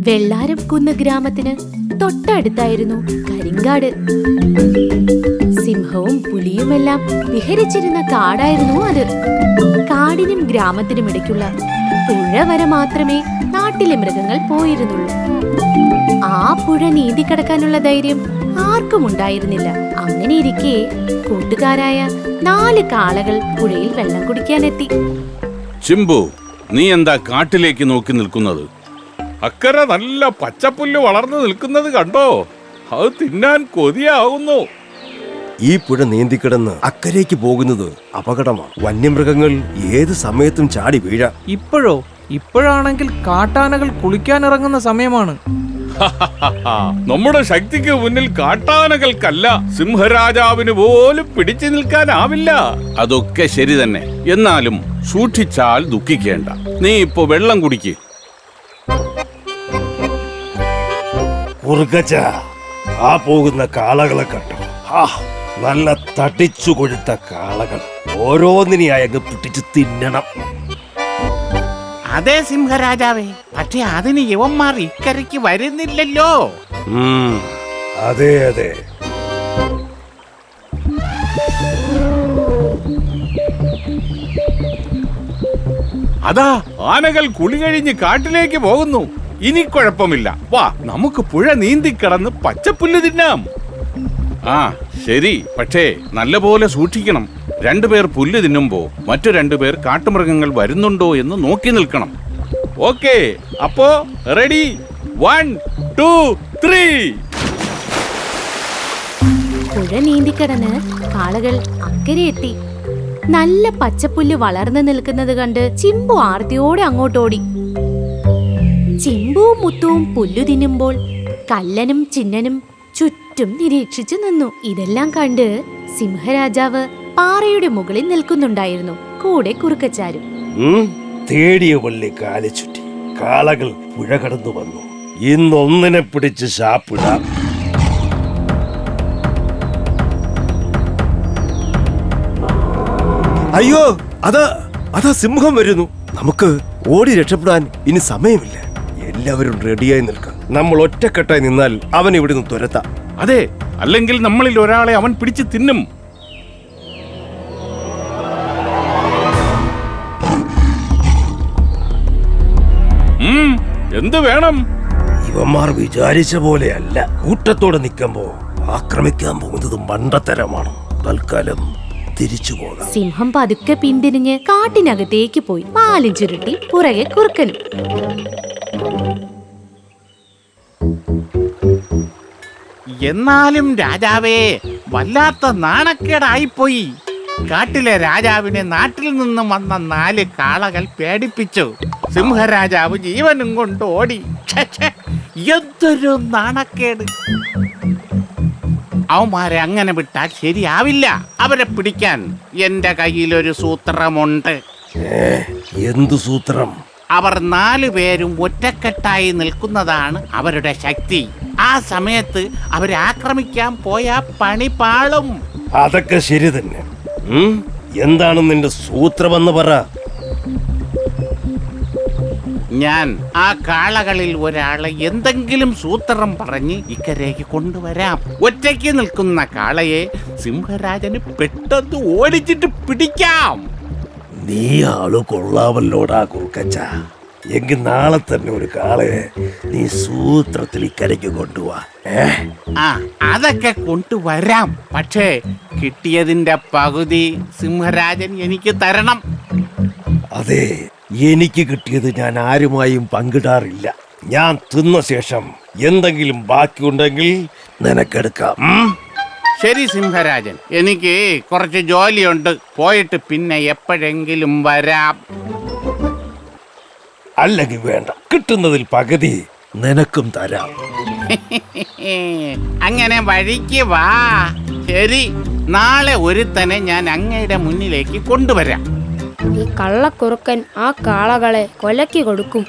വെള്ളാരം കുന്ന് ഗ്രാമത്തിന് തൊട്ടടുത്തായിരുന്നു കരിങ്കാട്. സിംഹവും പുലിയുമെല്ലാം വിഹരിച്ചിരുന്ന കാടായിരുന്നു അത്. കാടിനും ഗ്രാമത്തിനും ഇടയ്ക്കുള്ള പുഴ വരെ മാത്രമേ നാട്ടിലെ മൃഗങ്ങൾ പോയിരുന്നുള്ളൂ. ആ പുഴ നീന്തിക്കടക്കാനുള്ള ധൈര്യം ആർക്കും ഉണ്ടായിരുന്നില്ല. അങ്ങനെയിരിക്കെ കൂട്ടുകാരായ 4 കാളകൾ പുഴയിൽ വെള്ളം കുടിക്കാനെത്തി. ചിമ്പു, നീ എന്താ കാട്ടിലേക്ക് നോക്കി നിൽക്കുന്നത്? അക്കരെ നല്ല പച്ചപ്പുല്ല് വളർന്നു നിൽക്കുന്നത് കണ്ടോ? അത് തിന്നാൻ കൊതിയാവുന്നു. ഈ പുഴ നീന്തിക്കിടന്ന് അക്കരയ്ക്ക് പോകുന്നത് അപകടമാണ്. വന്യമൃഗങ്ങൾ ഏത് സമയത്തും ചാടി വീഴാം. ഇപ്പോഴാണെങ്കിൽ കാട്ടാനകൾ കുളിക്കാനിറങ്ങുന്ന സമയമാണ്. നമ്മുടെ ശക്തിക്ക് മുന്നിൽ കാട്ടാനകൾക്കല്ല, സിംഹരാജാവിന് പോലും പിടിച്ചു നിൽക്കാനാവില്ല. അതൊക്കെ ശരി തന്നെ. എന്നാലും സൂക്ഷിച്ചാൽ ദുഃഖിക്കേണ്ട. നീ ഇപ്പോ വെള്ളം കുടിക്ക്. ആ പോകുന്ന കാളകളെ കണ്ടോ? നല്ല തടിച്ചു കൊഴുത്ത കാളകൾ. ഓരോന്നിനെയായി അങ്ങ് പിടിച്ചു തിന്നണം. അതെ സിംഹരാജാവേ, പക്ഷെ അതിന് യവന്മാർ ഇക്കരയ്ക്ക് വരുന്നില്ലല്ലോ. അതെ അതെ. അതാ ആനകൾ കുളി കഴിഞ്ഞ് കാട്ടിലേക്ക് പോകുന്നു. ഇനി കുഴപ്പമില്ല. വാ, നമുക്ക് പുഴ നീന്തിക്കടന്ന് പച്ചപ്പുല്ല് തിന്നാം. ആ ശരി, പക്ഷേ നല്ലപോലെ സൂക്ഷിക്കണം. 2 പേർ പുല്ല് തിന്നുമ്പോ മറ്റു 2 പേർ കാട്ടുമൃഗങ്ങൾ വരുന്നുണ്ടോ എന്ന് നോക്കി നിൽക്കണം. ഓക്കേ, അപ്പോ റെഡി? 1 2 3. പുഴ നീന്തിക്കടന്ന് കാളകൾ അക്കരെ എത്തി. നല്ല പച്ചപ്പുല്ല് വളർന്നു നിൽക്കുന്നത് കണ്ട് ചിമ്പു ആർത്തിയോടെ അങ്ങോട്ടോടി. ചിമ്പുവും മുത്തുവും പുല്ലു തിന്നുമ്പോൾ കല്ലനും ചിന്നനും ചുറ്റും നിരീക്ഷിച്ചു നിന്നു. ഇതെല്ലാം കണ്ട് സിംഹരാജാവ് പാറയുടെ മുകളിൽ നിൽക്കുന്നുണ്ടായിരുന്നു, കൂടെ കുറുക്കച്ചാരും. തേടിയ വള്ളി കാലി ചുറ്റി കാളകൾ പുഴ കടന്നു വന്നു. ഇന്നൊന്നിനെ പിടിച്ച് ശാപ്പിടാം. അയ്യോ, അതാ സിംഹം വരുന്നു. നമുക്ക് ഓടി രക്ഷപ്പെടാൻ ഇനി സമയമില്ല. എല്ലാവരും റെഡിയായി നിൽക്കാം. നമ്മൾ ഒറ്റക്കെട്ടായി നിന്നാൽ അവൻ ഇവിടുന്ന് തുരത്താം. അതെ, അല്ലെങ്കിൽ നമ്മളിൽ ഒരാളെ അവൻ പിടിച്ച് തിന്നും. എന്ത് വേണം? ഇവന്മാർ വിചാരിച്ച പോലെയല്ല. കൂട്ടത്തോടെ നിൽക്കുമ്പോ ആക്രമിക്കാൻ പോകുന്നത് മണ്ടത്തരമാണ്. തൽക്കാലം തിരിച്ചു പോകാം. സിംഹം പതുക്കെ പിന്തിരിഞ്ഞ് കാട്ടിനകത്തേക്ക് പോയി. പാലും ചുരുട്ടി പുറകെ കുറുക്കൻ. എന്നാലും രാജാവേ, വല്ലാത്ത നാണക്കേടായിപ്പോയി. കാട്ടിലെ രാജാവിനെ നാട്ടിൽ നിന്നും വന്ന 4 കാളകൾ പേടിപ്പിച്ചു. സിംഹരാജാവ് ജീവനും കൊണ്ട് ഓടി. എന്തൊരു നാണക്കേട്! അവന്മാരെ അങ്ങനെ വിട്ടാൽ ശരിയാവില്ല. അവരെ പിടിക്കാൻ എന്റെ കയ്യിലൊരു സൂത്രമുണ്ട്. എന്തു സൂത്രം? അവർ 4 പേരും ഒറ്റക്കെട്ടായി നിൽക്കുന്നതാണ് അവരുടെ ശക്തി. ആ സമയത്ത് അവരെ ആക്രമിക്കാൻ പോയാ പണി പാളും. അതൊക്കെ ശരി തന്നെ. എന്താണ് നിന്റെ സൂത്രമെന്ന് പറ. ഞാൻ ആ കാളകളിൽ ഒരാളെ എന്തെങ്കിലും സൂത്രം പറഞ്ഞ് ഇക്കരേക്ക് കൊണ്ടുവരാം. ഒറ്റയ്ക്ക് നിൽക്കുന്ന കാളയെ സിംഹരാജന് പെട്ടെന്ന് ഓടിച്ചിട്ട് പിടിക്കാം. നീ ആള് കൊള്ളാവല്ലോടാ കുറുക്കച്ച. എങ്കിൽ നാളെ തന്നെ ഒരു കാളയെ നീ സൂത്രത്തിൽ ഇക്കരയ്ക്ക് കൊണ്ടുപോവാ. അതൊക്കെ കൊണ്ടുവരാം. പക്ഷേ കിട്ടിയതിന്റെ പകുതി സിംഹരാജൻ എനിക്ക് തരണം. അതെ, എനിക്ക് കിട്ടിയത് ഞാൻ ആരുമായും പങ്കിടാറില്ല. ഞാൻ തിന്ന ശേഷം എന്തെങ്കിലും ബാക്കിയുണ്ടെങ്കിൽ നിനക്കെടുക്കാം. ശരി സിംഹരാജൻ, എനിക്ക് കുറച്ച് ജോലിയുണ്ട്. പോയിട്ട് പിന്നെ എപ്പോഴെങ്കിലും വരാം. അല്ലെങ്കിൽ വേണ്ട, കിട്ടുന്നതിൽ പകുതി നിനക്കും തരാം. അങ്ങനെ വഴിക്ക് വാ. ശരി, നാളെ ഒരുത്തനെ ഞാൻ അങ്ങയുടെ മുന്നിലേക്ക് കൊണ്ടുവരാം. ഈ കള്ളക്കുറുക്കൻ ആ കാളകളെ കൊലയ്ക്ക് കൊടുക്കും.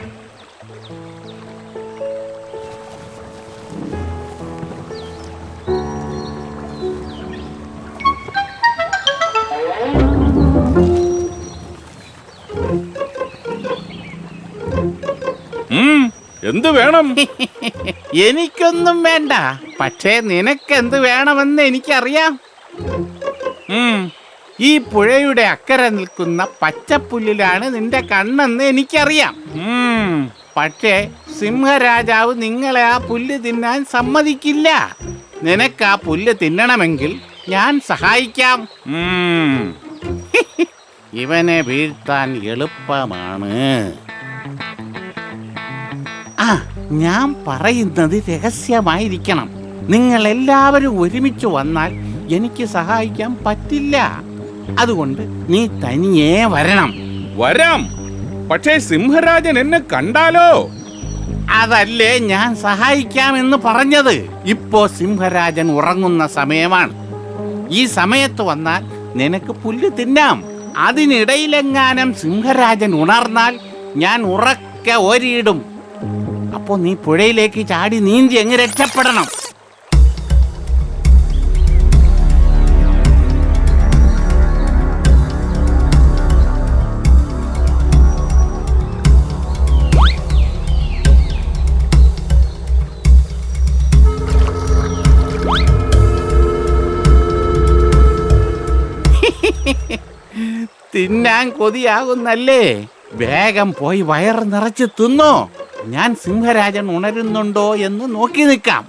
എന്ത് വേണം? എനിക്കൊന്നും വേണ്ട, പക്ഷേ നിനക്കെന്ത് വേണമെന്ന് എനിക്കറിയാം. ഈ പുഴയുടെ അക്കരെ നിൽക്കുന്ന പച്ചപ്പുല്ലിലാണ് നിന്റെ കണ്ണെന്ന് എനിക്കറിയാം. പക്ഷേ സിംഹരാജാവ് നിങ്ങളെ ആ പുല്ല് തിന്നാൻ സമ്മതിക്കില്ല. നിനക്ക് ആ പുല്ല് തിന്നണമെങ്കിൽ ഞാൻ സഹായിക്കാം. ഇവനെ വീഴ്ത്താൻ എളുപ്പമാണ്. ഞാൻ പറയുന്നത് രഹസ്യമായിരിക്കണം. നിങ്ങൾ എല്ലാവരും ഒരുമിച്ച് വന്നാൽ എനിക്ക് സഹായിക്കാൻ പറ്റില്ല. അതുകൊണ്ട് നീ തനിയേ വരണം. വരാം, പക്ഷേ സിംഹരാജൻ എന്നെ കണ്ടാലോ? അതല്ലേ ഞാൻ സഹായിക്കാമെന്ന് പറഞ്ഞത്. ഇപ്പോ സിംഹരാജൻ ഉറങ്ങുന്ന സമയമാണ്. ഈ സമയത്ത് വന്നാൽ നിനക്ക് പുല്ല് തിന്നാം. അതിനിടയിലെങ്ങാനും സിംഹരാജൻ ഉണർന്നാൽ ഞാൻ ഉറക്കെ ഓരിയിടും. അപ്പോ നീ പുഴയിലേക്ക് ചാടി നീന്തി അങ്ങ് രക്ഷപ്പെടണം. തിന്നാൻ കൊതിയാകുന്നല്ലേ? വേഗം പോയി വയറ് നിറച്ച് തിന്നോ. ഞാൻ സിംഹരാജൻ ഉണരുന്നുണ്ടോ എന്ന് നോക്കി നിൽക്കാം.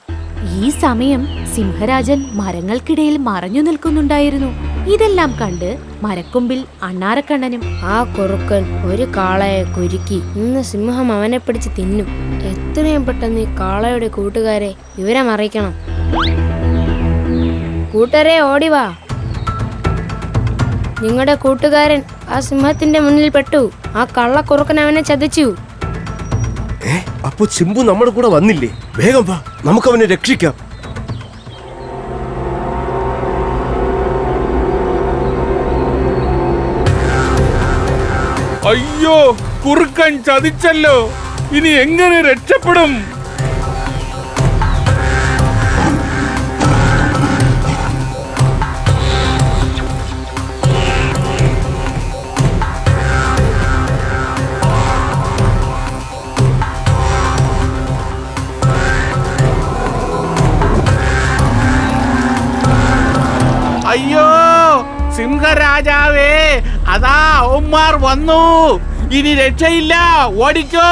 ഈ സമയം സിംഹരാജൻ മരങ്ങൾക്കിടയിൽ മറഞ്ഞു നിൽക്കുന്നുണ്ടായിരുന്നു. ഇതെല്ലാം കണ്ട് മരക്കൊമ്പിൽ അണ്ണാരക്കണ്ണനും ആ കുറുക്കൻ ഒരു കാളയെ കുരുക്കി. ഇന്ന് സിംഹം അവനെ പിടിച്ച് തിന്നും. എത്രയും പെട്ടെന്ന് ഈ കാളയുടെ കൂട്ടുകാരെ വിവരം അറിയിക്കണം. കൂട്ടരെ ഓടിവാ, നിങ്ങളുടെ കൂട്ടുകാരൻ ആ സിംഹത്തിന്റെ മുന്നിൽ പെട്ടു. ആ കള്ളക്കുറുക്കൻ അവനെ ചതിച്ചു. അപ്പൊ ചിമ്പു നമ്മുടെ കൂടെ വന്നില്ലേ? വേഗം വാ, നമുക്ക് അവനെ രക്ഷിക്കാം. അയ്യോ, കുറുക്കൻ ചതിച്ചല്ലോ. ഇനി എങ്ങനെ രക്ഷപ്പെടും? അയ്യോ സിംഹരാജാവേ, അതാ അവന്മാർ വന്നു. ഇനി രക്ഷയില്ല, ഓടിക്കോ.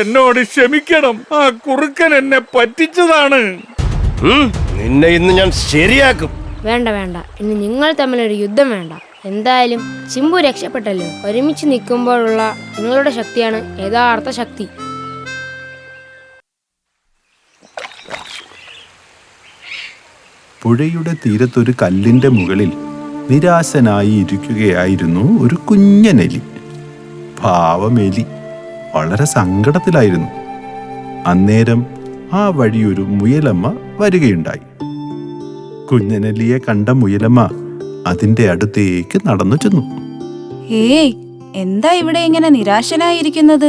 എന്നോട് ക്ഷമിക്കണം, ആ കുറുക്കൻ എന്നെ പറ്റിച്ചതാണ്. നിന്നെ ഇന്ന് ഞാൻ ശരിയാക്കും. വേണ്ട വേണ്ട, ഇനി നിങ്ങൾ തമ്മിലൊരു യുദ്ധം വേണ്ട. എന്തായാലും ചിമ്പു രക്ഷപ്പെട്ടല്ലോ. ഒരുമിച്ച് നിൽക്കുമ്പോഴുള്ള നിങ്ങളുടെ ശക്തിയാണ് യഥാർത്ഥ ശക്തി. പുഴയുടെ തീരത്തൊരു കല്ലിന്റെ മുകളിൽ നിരാശനായി ഇരിക്കുകയായിരുന്നു ഒരു കുഞ്ഞനെലി. പാവമെലി വളരെ സങ്കടത്തിലായിരുന്നു. അന്നേരം ആ വഴിയൊരു മുയലമ്മ വരികയുണ്ടായി. കുഞ്ഞനെലിയെ കണ്ട മുയലമ്മ അതിന്റെ അടുത്തേക്ക് നടന്നു ചെന്നു. ഏയ്, എന്താ ഇവിടെ ഇങ്ങനെ നിരാശനായിരിക്കുന്നത്?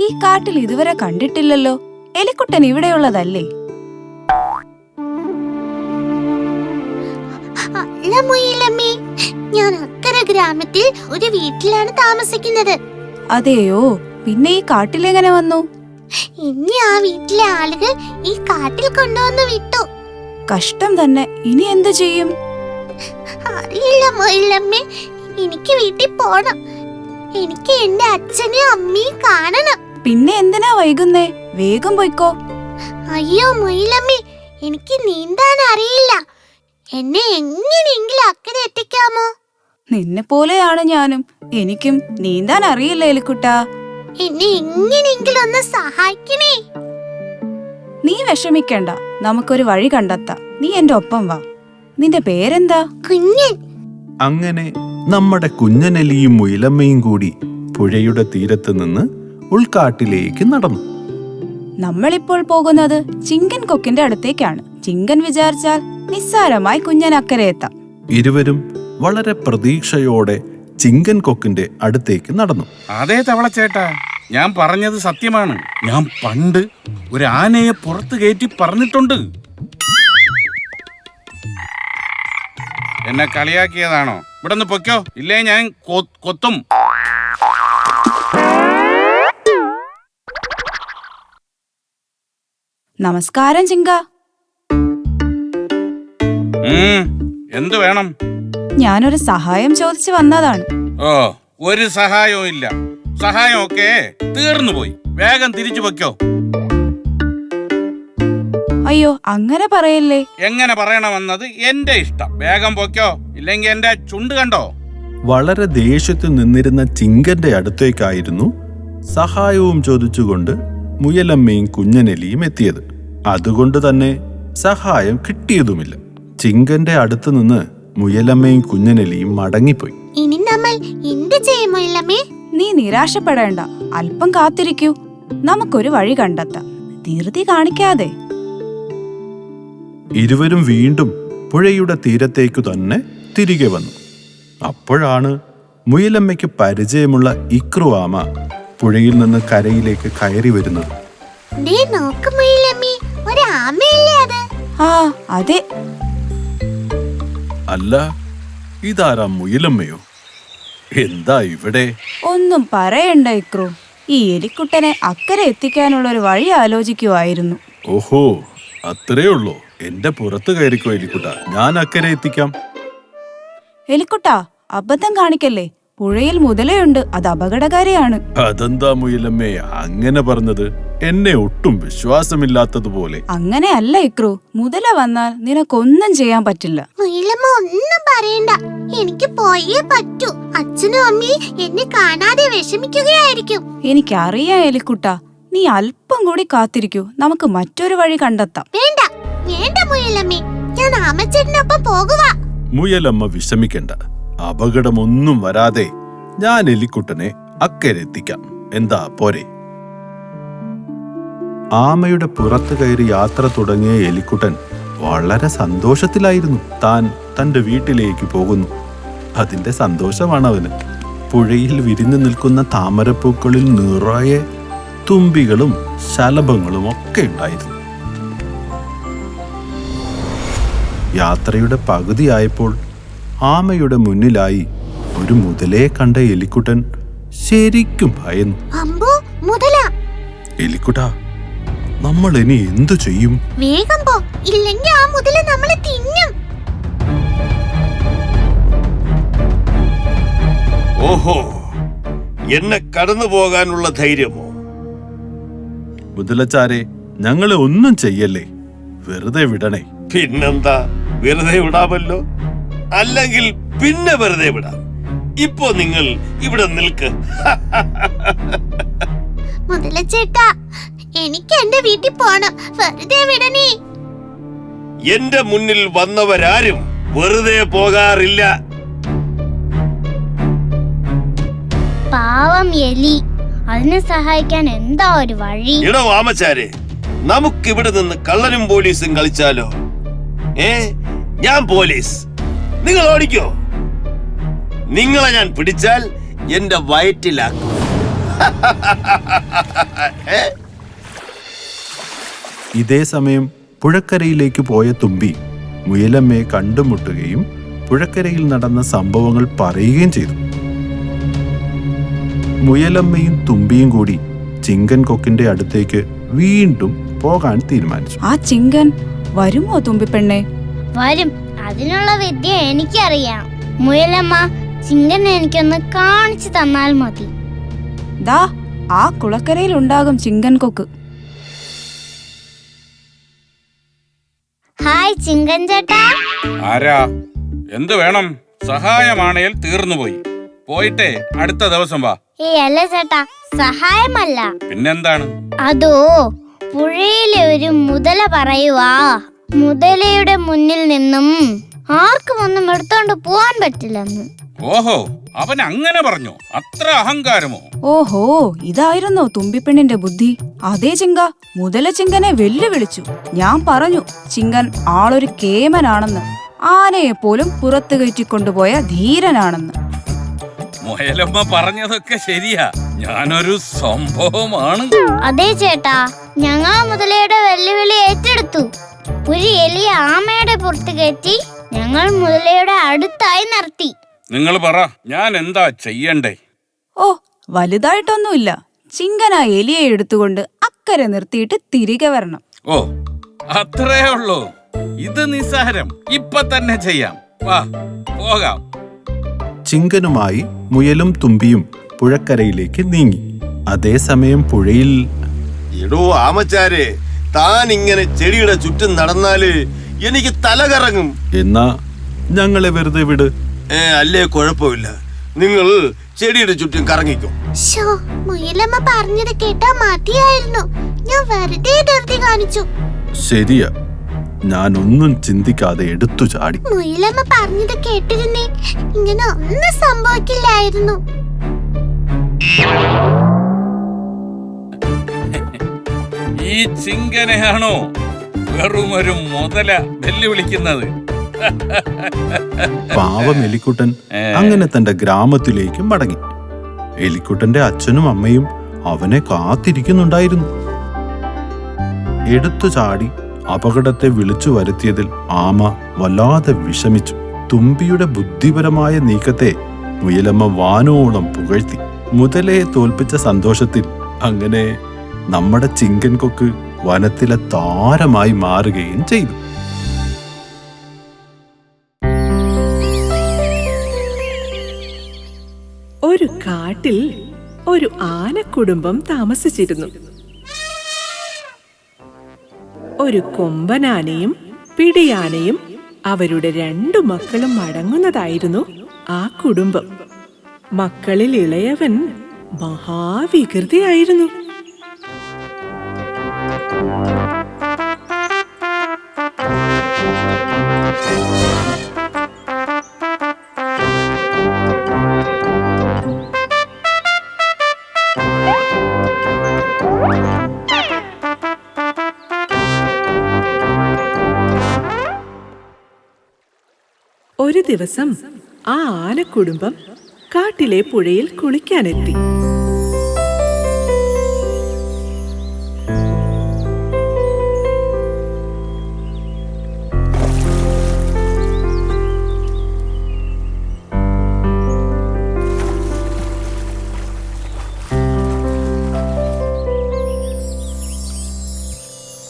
ഈ കാട്ടിൽ ഇതുവരെ കണ്ടിട്ടില്ലല്ലോ. എലിക്കുട്ടൻ ഇവിടെയുള്ളതല്ലേ? അല്ല മുയലമ്മേ, ഞാൻ അക്കരെ ഗ്രാമത്തിൽ ഒരു വീട്ടിലാണ് താമസിക്കുന്നത്. അതെയോ? പിന്നെ ഈ കാട്ടിലെങ്ങനെ വന്നു? ഇനി ആ വീട്ടിലെ ആളുകൾ ഈ കാട്ടിൽ കൊണ്ടുവന്ന് വിട്ടു. കഷ്ടം തന്നെ. ഇനി എന്തു ചെയ്യും? അറിയില്ല മുയലമ്മേ, എനിക്ക് വീട്ടിൽ പോണം. എനിക്ക് എന്റെ അച്ഛനെയും അമ്മയും കാണണം. പിന്നെ എന്തിനാ വൈകുന്നേ? വേഗം പോയിക്കോ. അയ്യോ മുയലമ്മേ, എനിക്ക് നീന്താൻ അറിയില്ല. എന്നെ എങ്ങനെയെങ്കിലും അക്കരെ എത്തിക്കാമോ? നിന്നെ പോലെയാണ് ഞാനും. എനിക്കും നീന്താൻ അറിയില്ല എലിക്കുട്ടാ. എന്നെ എങ്ങനെയെങ്കിലും ഒന്ന് സഹായിക്കണേ. നീ വിഷമിക്കണ്ട, നമുക്കൊരു വഴി കണ്ടെത്താം. നീ എന്റെ ഒപ്പം വാ. നിന്റെ പേരെന്താ? കുഞ്ഞൻ. അങ്ങനെ നമ്മുടെ കുഞ്ഞനെലിയും മുയലമ്മയും കൂടി പുഴയുടെ തീരത്ത് നിന്ന് ഉൾക്കാട്ടിലേക്ക് നടന്നു. നമ്മളിപ്പോൾ പോകുന്നത് ചിങ്കൻ കൊക്കിന്റെ അടുത്തേക്കാണ്. ചിങ്കൻ വിചാരിച്ചാൽ നിസ്സാരമായി കുഞ്ഞൻ അക്കരെ എത്താം. ഇരുവരും വളരെ പ്രതീക്ഷയോടെ ചിങ്കൻ കൊക്കിന്റെ അടുത്തേക്ക് നടന്നു. അതേ തവളച്ചേട്ടാ, ഞാൻ പറഞ്ഞത് സത്യമാണ്. ഞാൻ പണ്ട് ഒരു ആനയെ പുറത്ത് കയറ്റി പറഞ്ഞിട്ടുണ്ട്. എന്നെ കളിയാക്കിയതാണോ? ഇവിടെ നിന്ന് പൊയ്ക്കോ, ഇല്ലേ ഞാൻ കൊത്തും. നമസ്കാരം ചിങ്ക. എന്ത് വേണം? ഞാനൊരു സഹായം ചോദിച്ചു വന്നതാണ്. ഓ, ഒരു സഹായവും ഇല്ല. സഹായം ഒക്കെ തീർന്നു പോയി. വേഗം തിരിച്ചു പൊയ്ക്കോ. അയ്യോ, അങ്ങനെ പറയല്ലേ. എങ്ങനെ പറയണമെന്നത് എന്റെ ഇഷ്ടം. വേഗം പൊയ്ക്കോ, ഇല്ലെങ്കിൽ എന്റെ ചുണ്ട് കണ്ടോ. വളരെ ദേഷ്യത്തിൽ നിന്നിരുന്ന ചിങ്കന്റെ അടുത്തേക്കായിരുന്നു സഹായവും ചോദിച്ചുകൊണ്ട് മുയലമ്മയും കുഞ്ഞനെലിയും എത്തിയത്. അതുകൊണ്ട് തന്നെ സഹായം കിട്ടിയതുമില്ല. ചിങ്കന്റെ അടുത്ത് നിന്ന് മുയലമ്മയും കുഞ്ഞനെലിയും മടങ്ങിപ്പോയി. ഇനി നമ്മൾ എന്ത് ചെയ്യും മുയലമ്മേ? നീ നിരാശപ്പെടേണ്ട, അല്പം കാത്തിരിക്കൂ. നമുക്കൊരു വഴി കണ്ടെത്താം. ധൃതി കാണിക്കാതെ. ഇരുവരും വീണ്ടും പുഴയുടെ തീരത്തേക്കു തന്നെ തിരികെ വന്നു. അപ്പോഴാണ് മുയലമ്മയ്ക്ക് പരിചയമുള്ള ഇക്രു ആമ പുഴയിൽ നിന്ന് കരയിലേക്ക് കയറി വരുന്നത്. ദേ നോക്ക് മുയലമ്മേ, ഒരു ആമയല്ലേ അത്? ആ അതെ. അല്ല, ഇതാരാ മുയലമ്മയോ? എന്താ ഇവിടെ? ഒന്നും പറയണ്ട ഇക്രു. ഈ എലിക്കുട്ടനെ അക്കരെ എത്തിക്കാനുള്ള ഒരു വഴി ആലോചിക്കുവായിരുന്നു. ഓഹോ, അത്രേ ഉള്ളൂ. എന്റെ പുറത്ത് കയറിക്കോ എലിക്കുട്ട, ഞാൻ അക്കരെ എത്തിക്കാം. എലിക്കുട്ടാ, അബദ്ധം കാണിക്കല്ലേ. പുഴയിൽ മുതലയുണ്ട്, അത് അപകടകാരിയാണ്. അതെന്താ മുയലമ്മേ അങ്ങനെ പറഞ്ഞത്? എന്നെ ഒട്ടും വിശ്വാസമില്ലാത്തതുപോലെ. അങ്ങനെയല്ല ഇക്രു, മുതല വന്നാൽ നിനക്കൊന്നും ചെയ്യാൻ പറ്റില്ല. മുയലമ്മ ഒന്നും പറയണ്ട, എനിക്ക് പോയേ പറ്റൂ. അച്ഛനും അമ്മയും എന്നെ കാണാതെ വിഷമിക്കുകയായിരിക്കും. എനിക്കറിയാം എലിക്കുട്ടാ, നീ അല്പം കൂടി കാത്തിരിക്കൂ. നമുക്ക് മറ്റൊരു വഴി കണ്ടെത്താം. വേണ്ട വേണ്ട മുയലമ്മേ, ഞാൻ ആമച്ചേട്ടനൊപ്പം പോകുക. മുയലമ്മ വിഷമിക്കണ്ട. അപകടമൊന്നും വരാതെ ഞാൻ എലിക്കുട്ടനെ അക്കരെ എത്തിക്കാം. എന്താ പോരെ? ആമയുടെ പുറത്ത് കയറി യാത്ര തുടങ്ങിയ എലിക്കുട്ടൻ വളരെ സന്തോഷത്തിലായിരുന്നു. താൻ തന്റെ വീട്ടിലേക്ക് പോകുന്നു. അതിന്റെ സന്തോഷമാണ് അവന്. പുഴയിൽ വിരിഞ്ഞു നിൽക്കുന്ന താമരപ്പൂക്കളിൽ നിറയെ തുമ്പികളും ശലഭങ്ങളും ഒക്കെ ഉണ്ടായിരുന്നു. യാത്രയുടെ പകുതിയായപ്പോൾ ആമയുടെ മുന്നിലായി ഒരു മുതലയെ കണ്ട എലിക്കുട്ടൻ ശരിക്കും ഭയന്നു. അമ്പോ, മുതല! എലിക്കുട്ട, നമ്മൾ ഇനി എന്തു ചെയ്യും? വേഗം പോ, ഇല്ലെങ്കിൽ ആ മുതല നമ്മളെ തിന്നും. ഓഹോ, എന്നെ കടന്നു പോകാനുള്ള ധൈര്യമോ? മുതലച്ചാരെ, ഞങ്ങളെ ഒന്നും ചെയ്യല്ലേ, വെറുതെ വിടണേ. പിന്നെന്താ, വെറുതെ വിടാമല്ലോ. അല്ലെങ്കിൽ പിന്നെ വെറുതെ വിടാം. ഇപ്പോ നിങ്ങൾ ഇവിടെ നിൽക്ക്. മുതലച്ചേട്ടാ, എനിക്ക് എന്റെ വീട്ടിൽ പോണം, വെറുതെ വിടണേ. എന്റെ മുന്നിൽ വന്നവരാരും വെറുതെ പോകാറില്ല. പാവം എലി, അതിനെ സഹായിക്കാൻ എന്താ ഒരു വഴി? ഇടോ ആമച്ചാരെ, നമുക്കിവിടെ നിന്ന് കള്ളനും പോലീസും കളിച്ചാലോ? ഞാൻ പോലീസ്, നിങ്ങൾ ഓടിക്കോ. നിങ്ങളെ ഞാൻ പിടിച്ചാൽ എന്റെ വയറ്റിലാക്കും. ഇതേ സമയം പുഴക്കരയിലേക്ക് പോയ തുമ്പി മുയലമ്മയെ കണ്ടുമുട്ടുകയും പുഴക്കരയിൽ നടന്ന സംഭവങ്ങൾ പറയുകയും ചെയ്തു. മുയലമ്മയും തുമ്പിയും കൂടി ചിങ്കൻ കൊക്കിന്റെ അടുത്തേക്ക് വീണ്ടും പോകാൻ തീരുമാനിച്ചു. ആ ചിങ്കൻ വരുമോ തുമ്പിപ്പെണ്ണെ? വരും, അതിനുള്ള വിദ്യ എനിക്കറിയാം. മുയലമ്മ, ചിങ്കനെ എനിക്കൊന്ന് കാണിച്ചു തന്നാൽ മതി. ദാ ആ കുളക്കരയിൽ ഉണ്ടാകും ചിങ്കൻ കൊക്ക്. ഹായ് ചിങ്കൻ ചേട്ടാ. ആരാ? എന്ത് വേണം? സഹായമാണേൽ തീർന്നുപോയി. പോയിട്ടേ അടുത്ത ദിവസം വാ. അല്ല ചേട്ടാ, സഹായമല്ല. പിന്നെന്താണ്? അതോ, പുഴയിലെ ഒരു മുതല പറയുവാ, മുതലയുടെ മുന്നിൽ നിന്നും ആർക്കും ഒന്നും എടുത്തോണ്ട് പോവാൻ പറ്റില്ലെന്ന്. ഓഹോ, അവൻ അങ്ങനെ പറഞ്ഞു? അത്ര അഹങ്കാരമോ? ഓഹോ, ഇതായിരുന്നോ തുമ്പിപ്പെണ്ണിന്റെ ബുദ്ധി? അതേ ചിങ്ക, മുതല ചിങ്കനെ വെല്ലുവിളിച്ചു. ഞാൻ പറഞ്ഞു, ചിങ്കൻ ആളൊരു കേമനാണെന്ന്, ആനയെ പോലും പുറത്തു കയറ്റിക്കൊണ്ടുപോയ ധീരനാണെന്ന്. മുയലമ്മ പറഞ്ഞതൊക്കെ ശരിയാ, ഞാനൊരു സംഭവമാണ്. അതെ ചേട്ടാ, ഞങ്ങൾ മുതലയുടെ വെല്ലുവിളി ഏറ്റെടുത്തു. ഒരു എലിയ ആമയുടെ പുറത്ത് കയറ്റി ഞങ്ങൾ മുതലയുടെ അടുത്തായി നിർത്തി. നിങ്ങൾ പറ, ഞാൻ എന്താ ചെയ്യണ്ടേ? ഓ, വലുതായിട്ടൊന്നുമില്ല. ചിങ്കൻ ആ എലിയെ എടുത്തുകൊണ്ട് അക്കരെ നിർത്തിയിട്ട് തിരികെ വരണം. ഓ, അത്രേ ഉള്ളൂ. ഇത് നിസ്സാരം. ഇപ്പൊ തന്നെ ചെയ്യാം. വാ, പോകാം. ചിങ്കനുമായി മുയലും തുമ്പിയും പുഴക്കരയിലേക്ക് നീങ്ങി. അതേസമയം പുഴയിൽ എടോ ആമച്ചാരെ, താൻ ഇങ്ങനെ ചെടിയുടെ ചുറ്റും നടന്നാല് എനിക്ക് തല കറങ്ങും. എന്നാ ഞങ്ങളെ വെറുതെ വിട്. അല്ലേ, കുഴപ്പമില്ല. നിങ്ങൾ ചെടിയുടെ ചുറ്റും കറങ്ങിക്കും. മുയലമ്മ പറഞ്ഞത് കേട്ടാ മതിയായിരുന്നു. ഞാൻ വെറുതെ ധൃതി കാണിച്ചു. ശരിയാ, ഞാനൊന്നും ചിന്തിക്കാതെ എടുത്തു ചാടി. മുയലമ്മ പറഞ്ഞത് കേട്ടിരുന്നേ ഇങ്ങനെ ഒന്നും സംഭവിക്കില്ലായിരുന്നു. ഈ ചിങ്കനെയാണോ വെറുമൊരു മുതല വെല്ലുവിളിക്കുന്നത്? പാവം എലിക്കുട്ടൻ അങ്ങനെ തന്റെ ഗ്രാമത്തിലേക്ക് മടങ്ങി. എലിക്കുട്ടന്റെ അച്ഛനും അമ്മയും അവനെ കാത്തിരിക്കുന്നുണ്ടായിരുന്നു. എടുത്തു ചാടി അപകടത്തെ വിളിച്ചു വരുത്തിയതിൽ ആമ വല്ലാതെ വിഷമിച്ചു. തുമ്പിയുടെ ബുദ്ധിപരമായ നീക്കത്തെ മുയലമ്മ വാനോളം പുകഴ്ത്തി. മുതലയെ തോൽപ്പിച്ച സന്തോഷത്തിൽ അങ്ങനെ നമ്മുടെ ചിങ്കൻ കൊക്ക് വനത്തിലെ താരമായി മാറുകയും ചെയ്തു. ഒരു കാട്ടിൽ ഒരു ആനക്കുടുംബം താമസിച്ചിരുന്നു. ഒരു കൊമ്പനാനയും പിടിയാനയും അവരുടെ 2 മക്കളും അടങ്ങുന്നതായിരുന്നു ആ കുടുംബം. മക്കളിൽ ഇളയവൻ മഹാവികൃതിയായിരുന്നു. ഒരു ദിവസം ആ ആനക്കുടുംബം കാട്ടിലെ പുഴയിൽ കുളിക്കാനെത്തി.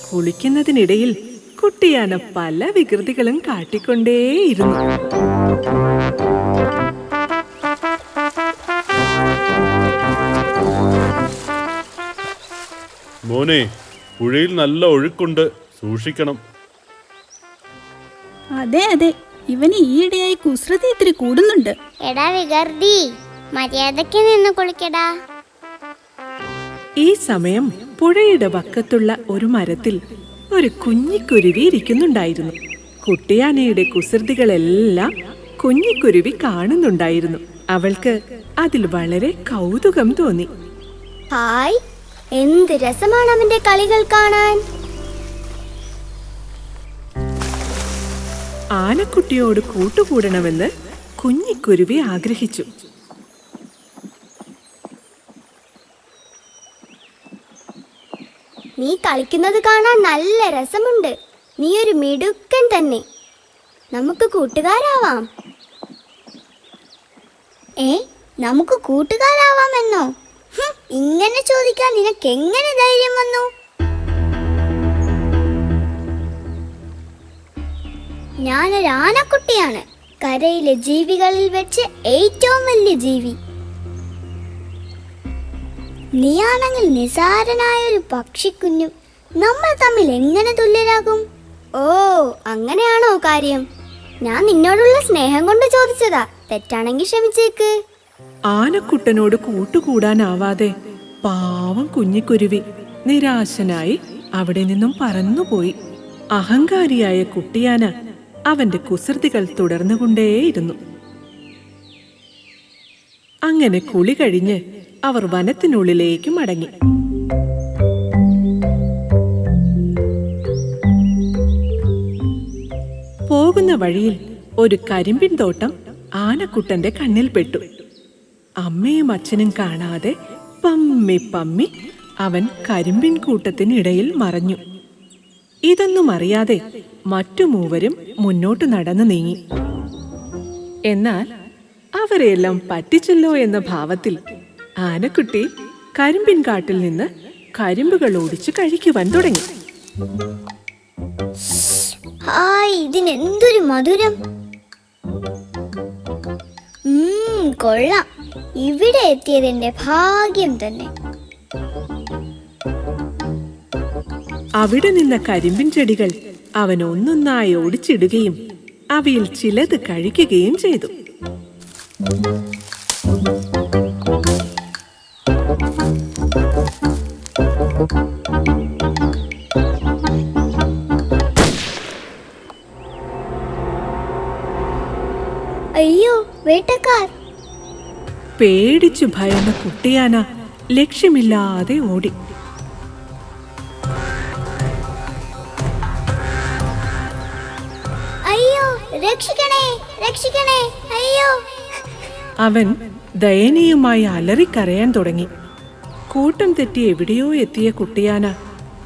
കുളിക്കുന്നതിനിടയിൽ കുട്ടിയാന പല വികൃതികളും കാട്ടിക്കൊണ്ടേയിരുന്നു. മോനെ, പുഴയിൽ നല്ല ഒഴുക്കുണ്ട്, സൂക്ഷിക്കണം. അതെ അതെ, ഇവന് ഈയിടെയായി കുസൃതി ഇത്തിരി കൂടുന്നുണ്ട്. എടാ വികൃതി, മര്യാദയ്ക്ക് നിന്ന് കുളിക്കടാ. ഈ സമയം പുഴയുടെ വക്കത്തുള്ള ഒരു മരത്തിൽ ഒരു കുഞ്ഞിക്കുരുവി ഇരിക്കുന്നുണ്ടായിരുന്നു. കുട്ടിയാനയുടെ കുസൃതികളെല്ലാം കുഞ്ഞിക്കുരുവി കാണുന്നുണ്ടായിരുന്നു. അവൾക്ക് അതിൽ വളരെ കൗതുകം തോന്നി. ഹായ്, എന്ത് രസമാണ് അവന്റെ കളികൾ കാണാൻ. ആനക്കുട്ടിയോട് കൂട്ടുകൂടണമെന്ന് കുഞ്ഞിക്കുരുവി ആഗ്രഹിച്ചു. നീ കളിക്കുന്നത് കാണാൻ നല്ല രസമുണ്ട്. നീ ഒരു മിടുക്കൻ തന്നെ. നമുക്ക് കൂട്ടുകാരാവാം. നമുക്ക് കൂട്ടുകാരാവാമെന്നോ? ഇങ്ങനെ ചോദിക്കാൻ നിനക്ക് എങ്ങനെ ധൈര്യം വന്നു? ഞാനൊരു ആനക്കുട്ടിയാണ്. കരയിലെ ജീവികളിൽ വെച്ച് ഏറ്റവും വലിയ ജീവി. നീയാണെങ്കിൽ നിസാരനായൊരു പക്ഷിക്കുഞ്ഞും. നമ്മൾ തമ്മിൽ എങ്ങനെ തുല്യരാകും? ഓ, അങ്ങനെയാണോ കാര്യം? ഞാൻ നിന്നോടുള്ള സ്നേഹം കൊണ്ട് ചോദിച്ചതാ. തെറ്റാണെങ്കിൽ ക്ഷമിച്ചേക്ക്. ആനക്കുട്ടനോട് കൂട്ടുകൂടാനാവാതെ പാവം കുഞ്ഞിക്കുരുവി നിരാശനായി അവിടെ നിന്നും പറന്നുപോയി. അഹങ്കാരിയായ കുട്ടിയാന അവന്റെ കുസൃതികൾ തുടർന്നുകൊണ്ടേയിരുന്നു. അങ്ങനെ കുളി കഴിഞ്ഞ് അവർ വനത്തിനുള്ളിലേക്ക് മടങ്ങി. പോകുന്ന വഴിയിൽ ഒരു കരിമ്പിൻ തോട്ടം ആനക്കുട്ടന്റെ കണ്ണിൽ പെട്ടു. അമ്മയും അച്ഛനും കാണാതെ പമ്മി പമ്മി അവൻ കരിമ്പിൻ കൂട്ടത്തിനിടയിൽ മറഞ്ഞു. ഇതൊന്നും അറിയാതെ മറ്റു മൂവരും മുന്നോട്ട് നടന്നു നീങ്ങി. എന്നാൽ അവരെല്ലാം പറ്റിച്ചല്ലോ എന്ന ഭാവത്തിൽ ആനക്കുട്ടി കരിമ്പിൻ കാട്ടിൽ നിന്ന് കരിമ്പുകൾ ഓടിച്ച് കഴിക്കുവാൻ തുടങ്ങി. ഇതിനെന്തൊരു മധുരം! കൊള്ളാം. ഇവിടെ എത്തിയതിന്റെ ഭാഗ്യം തന്നെ. അവിടെ നിന്ന കരിമ്പിൻ ചെടികൾ അവൻ ഒന്നൊന്നായി ഓടിച്ചിടുകയും അവയിൽ ചിലത് കഴിക്കുകയും ചെയ്തു. അയ്യോ, വേട്ടക്കാർ! പേടിച്ചു ഭയന്ന കുട്ടിയാന ലക്ഷ്യമില്ലാതെ ഓടി. അയ്യോ, രക്ഷിക്കണേ, രക്ഷിക്കണേ, അയ്യോ! അവൻ ദയനീയമായി അലറിക്കരയാൻ തുടങ്ങി. കൂട്ടം തെറ്റി എവിടെയോ എത്തിയ കുട്ടിയാന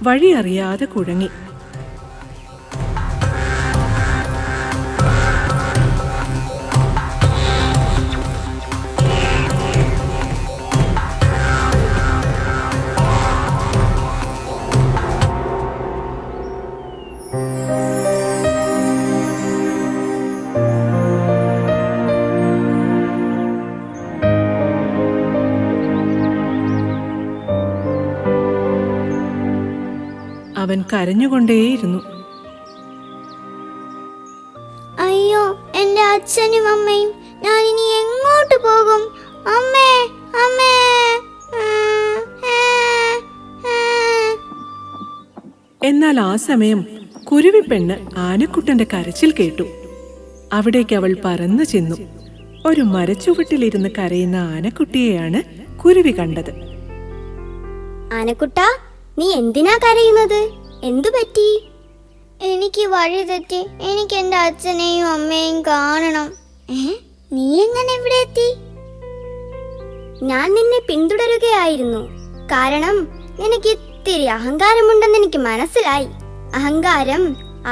വഴി അറിയാതെ കുഴങ്ങി. അവൻ കരഞ്ഞുകൊണ്ടേയിരുന്നു. അയ്യോ, എന്റെ അച്ഛനും അമ്മയും! ഞാൻ ഇനി എങ്ങോട്ട് പോകും? അമ്മേ, അമ്മേ! എന്നാൽ ആ സമയം കുരുവിപ്പെണ്ണ് ആനക്കുട്ടന്റെ കരച്ചിൽ കേട്ടു. അവിടേക്ക് അവൾ പറന്നു ചെന്നു. ഒരു മരച്ചുവട്ടിലിരുന്ന് കരയുന്ന ആനക്കുട്ടിയെയാണ് കുരുവി കണ്ടത്. ആനക്കുട്ടാ, നീ എന്തിനാ കരയുന്നത്? എന്തു പറ്റി? എനിക്ക് വഴി തെറ്റി. എനിക്ക് എന്റെ അച്ഛനെയും അമ്മയെയും കാണണം. നീ എങ്ങനെ ഇവിടെ എത്തി? ഞാൻ നിന്നെ പിന്തുടരുകയായിരുന്നു. കാരണം നിനക്ക് ഇത്തിരി അഹങ്കാരമുണ്ടെന്ന് എനിക്ക് മനസ്സിലായി. അഹങ്കാരം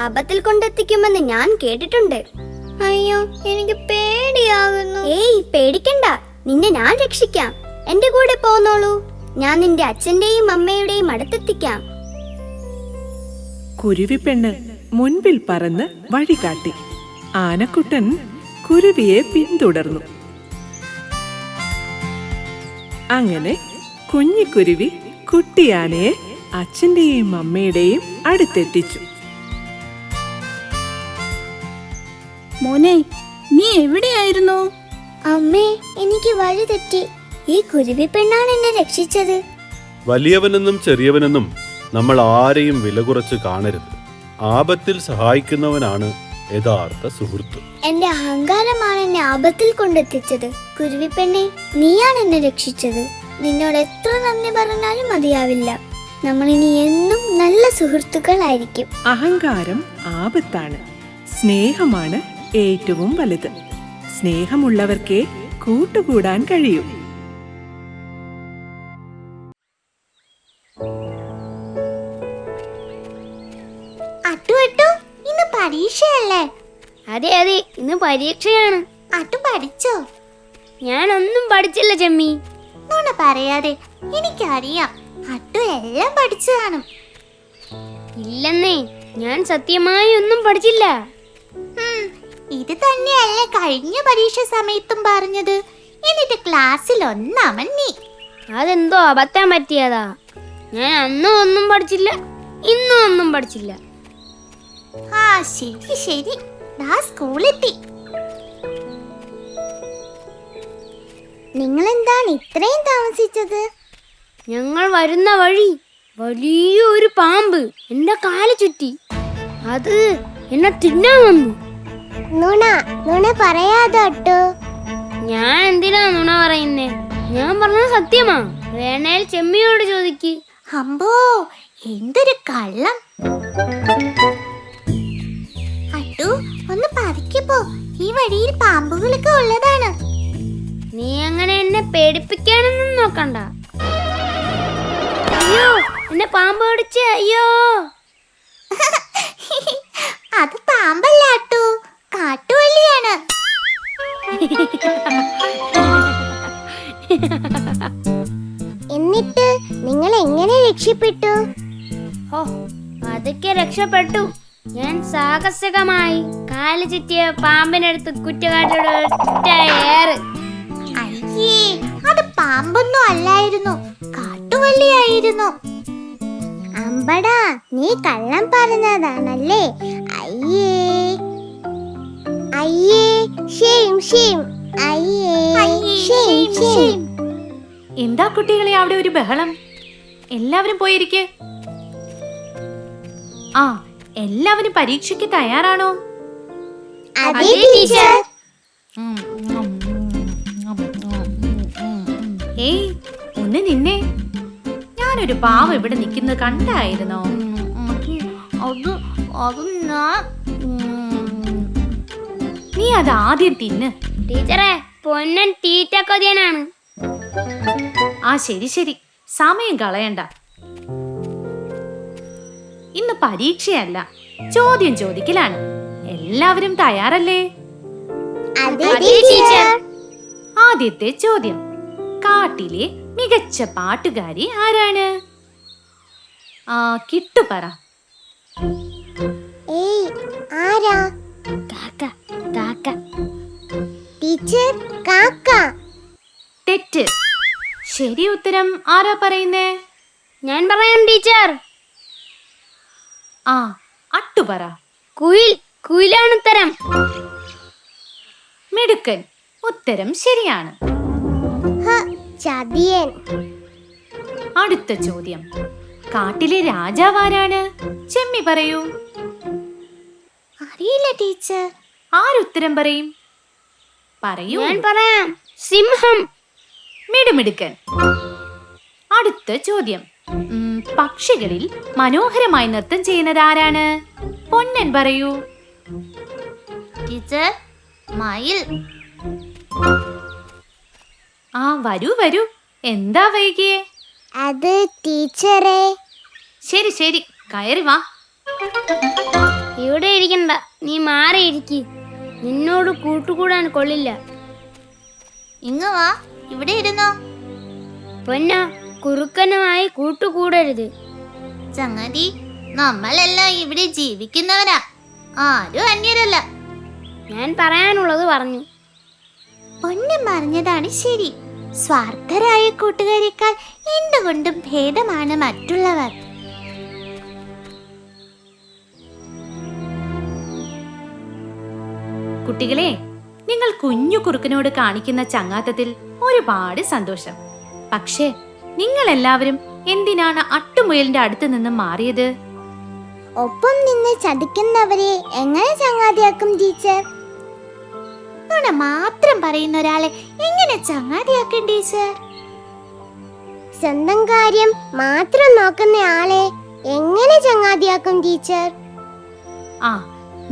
ആപത്തിൽ കൊണ്ടെത്തിക്കുമെന്ന് ഞാൻ കേട്ടിട്ടുണ്ട്. അയ്യോ, എനിക്ക് പേടിയാകുന്നു. ഏയ്, പേടിക്കണ്ട. നിന്നെ ഞാൻ രക്ഷിക്കാം. എന്റെ കൂടെ പോന്നോളൂ. ഞാൻ നിന്റെ അച്ഛന്റെയും അമ്മയുടെയും അടുത്തെത്തിക്കാം. കുരുവിപ്പെണ്ണ് മുൻപിൽ പറന്ന് വഴി കാട്ടി. ആനക്കുട്ടൻ കുരുവിയെ പിന്തുടർന്നു. അങ്ങനെ കുഞ്ഞിക്കുരുവി കുട്ടിയാനയെ അച്ഛന്റെയും അമ്മയുടെയും അടുത്തെത്തിച്ചു. മോനെ, നീ എവിടെയായിരുന്നു? അമ്മേ, എനിക്ക് വഴി തെറ്റി. ഈ കുരുവി പെണ്ണാണ് എന്നെ രക്ഷിച്ചത്. വലിയവനെന്നും ചെറിയവനെന്നും നമ്മൾ ആരെയും വില കുറച്ച് കാണരുത്. ആപത്തിൽ സഹായിക്കുന്നവനാണ് യഥാർത്ഥ സുഹൃത്ത്. എന്റെ അഹങ്കാരമാണ് എന്നെ ആപത്തിൽ കൊണ്ടെത്തിച്ചത്. കുരുവി പെണ്ണെ, നീയാണ് എന്നെ രക്ഷിച്ചത്. നിന്നോട് എത്ര നന്ദി പറഞ്ഞാലും മതിയാവില്ല. നമ്മൾ ഇനി എന്നും നല്ല സുഹൃത്തുക്കളായിരിക്കും. അഹങ്കാരം ആപത്താണ്. സ്നേഹമാണ് ഏറ്റവും വലുത്. സ്നേഹമുള്ളവർക്കേ കൂട്ടുകൂടാൻ കഴിയൂ. ഇന്ന് പരീക്ഷയല്ലേ? അതെ അതെ, ഇന്ന് പരീക്ഷയാണ്. അട്ടു പഠിച്ചോ? ഞാനൊന്നും പഠിച്ചില്ല ചെമ്മി. നുണ പറയാതെ, എനിക്കറിയാം അട്ടു എല്ലാം പഠിച്ചു കാണും. ഇല്ലെന്നേ, ഞാൻ സത്യമായി ഒന്നും പഠിച്ചില്ല. ഇത് തന്നെയല്ലേ കഴിഞ്ഞ പരീക്ഷ സമയത്തും പറഞ്ഞത്? എന്നിട്ട് ക്ലാസ്സിൽ ഒന്നാമൻ നീ. അതെന്തോ അബദ്ധം പറ്റിയതാ. ഞാൻ അന്നും ഒന്നും പഠിച്ചില്ല, ഇന്നും ഒന്നും പഠിച്ചില്ല. ശരി ശരി, സ്കൂളെത്തി. നിങ്ങൾ എന്താണ് ഇത്രയും താമസിച്ചത്? ഞങ്ങൾ വരുന്ന വഴി വലിയൊരു പാമ്പ് എന്റെ കാല് ചുറ്റി. അത് എന്നെ തിന്നാൻ വന്നു. നുണ പറയാതെ അട്ടു. ഞാൻ എന്തിനാ നുണ പറയുന്നേ? ഞാൻ പറഞ്ഞത് സത്യമാ. വേണേൽ ചെമ്മിയോട് ചോദിക്ക്. അമ്പോ, എന്തൊരു കള്ളം! അട്ടു, ഒന്ന് പതുക്കെ പോ. ഈ വഴിയിൽ പാമ്പുകളൊക്കെ ഉള്ളതാണ്. നീ അങ്ങനെ എന്നെ പേടിപ്പിക്കാനൊന്നും നോക്കണ്ട. അയ്യോ, എന്നെ പാമ്പ് കടിച്ച്. അയ്യോ. അത് പാമ്പല്ല അട്ടു, കാട്ടുവള്ളിയാണ്. എന്നിട്ട് നിങ്ങൾ എങ്ങനെ രക്ഷപ്പെട്ടു? ഓ, അതൊക്കെ രക്ഷപ്പെട്ടു. ഞാൻ സാഹസികമായി കാല് ചുറ്റിയ പാമ്പിനടുത്ത് കുറ്റക്കാരുടെ ഒറ്റ ഏറ്. അയ്യേ, അത് പാമ്പൊന്നും അല്ലായിരുന്നു, കാട്ടുവള്ളിയായിരുന്നു. അമ്പടാ, നീ കള്ളം പറഞ്ഞതാണല്ലേ? അയ്യേ അയ്യേ, ഷെയിം ഷെയിം. അയ്യേ ഷെയിം ഷെയിം. എന്താ കുട്ടികളെ അവിടെ ഒരു ബഹളം? എല്ലാവരും പോയിരിക്കെ. ആ, എല്ലാവരും പരീക്ഷയ്ക്ക് തയ്യാറാണോ? അതെ ടീച്ചർ. ഏയ്, ഒന്ന് നിന്നെ. ഞാനൊരു പാവം ഇവിടെ നിൽക്കുന്നത് കണ്ടായിരുന്നോ? നീ അത് ആദ്യം തിന്ന്. ടീച്ചറെ, പൊന്നൻ തീറ്റ കൊതിയനാണ്. ആ, ശരി ശരി, സമയം കളയണ്ട. ഇന്ന് പരീക്ഷയല്ല, ചോദ്യം ചോദിക്കലാണ്. എല്ലാവരും തയ്യാറല്ലേ? അതെ ടീച്ചർ. ആദ്യത്തെ ചോദ്യം: കാട്ടിലെ മികച്ച പാട്ടുകാരി ആരാണ്? കിട്ടു പറ. ഏയ്, ആരാ? കാക്ക കാക്ക. ടീച്ചർ, കാക്ക. തെറ്റ്. ശരി ഉത്തരം ആരാ പറയുന്നേ? ഞാൻ പറയാം ടീച്ചർ. ആ, അട്ടു പറ. കുയിൽ. കുയിലാണ് ഉത്തരം. മിടുക്കൻ, ഉത്തരം ശരിയാണ്. ചതിയൻ. അടുത്ത ചോദ്യം: കാട്ടിലെ രാജാവ് ആരാണ്? ചെമ്മി പറയൂ. അറിയില്ല ടീച്ചർ. ആരുത്തരം പറയും? പറയൂ. ഞാൻ പറയാം, സിംഹം. മിടുമിടുക്കൻ. അടുത്ത ചോദ്യം: പക്ഷികളിൽ മനോഹരമായി നൃത്തം ചെയ്യുന്നത് ആരാണ്? പൊന്നൻ പറയൂ. ടീച്ചർ, മയിൽ. ആ, വരൂ വരൂ. എന്താ വൈകിയേ? അത് ടീച്ചറെ. ശരി ശരി, കയറി വാ. ഇവിടെ ഇരിക്കണ്ട, നീ മാറിയിരിക്ക്. നിന്നോട് കൂട്ടുകൂടാൻ കൊള്ളില്ല. ഇങ്ങ് വാ, ഇവിടെ ഇരുന്നോ. പൊന്ന, കുറുക്കനുമായി കൂട്ടുകൂടരുത്. ചങ്ങാതി, നമ്മളെല്ലാം ഇവിടെ ജീവിക്കുന്നവരാ, ആരും അന്യരല്ല. ഞാൻ പറയാനുള്ളത് പറഞ്ഞു. പൊന്നും പറഞ്ഞതാണ് ശരി. സ്വാർത്ഥരായ കൂട്ടുകാരെക്കാൾ എന്തുകൊണ്ടും ഭേദമാണ് മറ്റുള്ളവർ. കുട്ടികളെ, നിങ്ങൾ കുഞ്ഞു കുറുക്കനോട് കാണിക്കുന്ന ചങ്ങാത്തത്തിൽ ഒരുപാട് സന്തോഷം. പക്ഷേ നിങ്ങൾ എല്ലാവരും എന്തിനാണ് അട്ടുമുയലിന്റെ അടുത്ത് നിന്ന് മാറിയത്? ഒപ്പം നിന്ന് ചതിക്കുന്നവരെ എങ്ങനെ ചങ്ങാതിയാക്കും ടീച്ചർ? നുണ മാത്രം പറയുന്ന ഒരാളെ എങ്ങനെ ചങ്ങാതിയാക്കും ടീച്ചർ? സ്വന്തം കാര്യം മാത്രം നോക്കുന്ന ആളെ എങ്ങനെ ചങ്ങാതിയാക്കും ടീച്ചർ? ആ,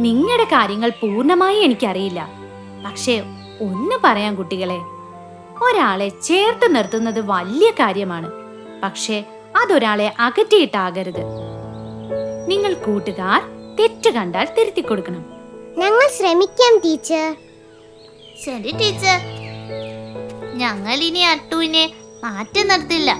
നിങ്ങളുടെ കാര്യങ്ങൾ പൂർണ്ണമായി എനിക്കറിയില്ല. പക്ഷേ ഒന്ന് പറയാം കുട്ടികളെ, ഒരാളെ ചേർത്ത് നിർത്തുന്നത് വലിയ കാര്യമാണ്. പക്ഷേ അതൊരാളെ അകറ്റിയിട്ടാകരുത്. നിങ്ങൾ കൂട്ടുകാർ തെറ്റ് കണ്ടാൽ തിരുത്തി കൊടുക്കണം. ഞങ്ങൾ ശ്രമിക്കാം ടീച്ചർ. ശരി ടീച്ചർ, ഞങ്ങൾ ഇനി അട്ടുവിനെ മാറ്റി നിർത്തില്ല.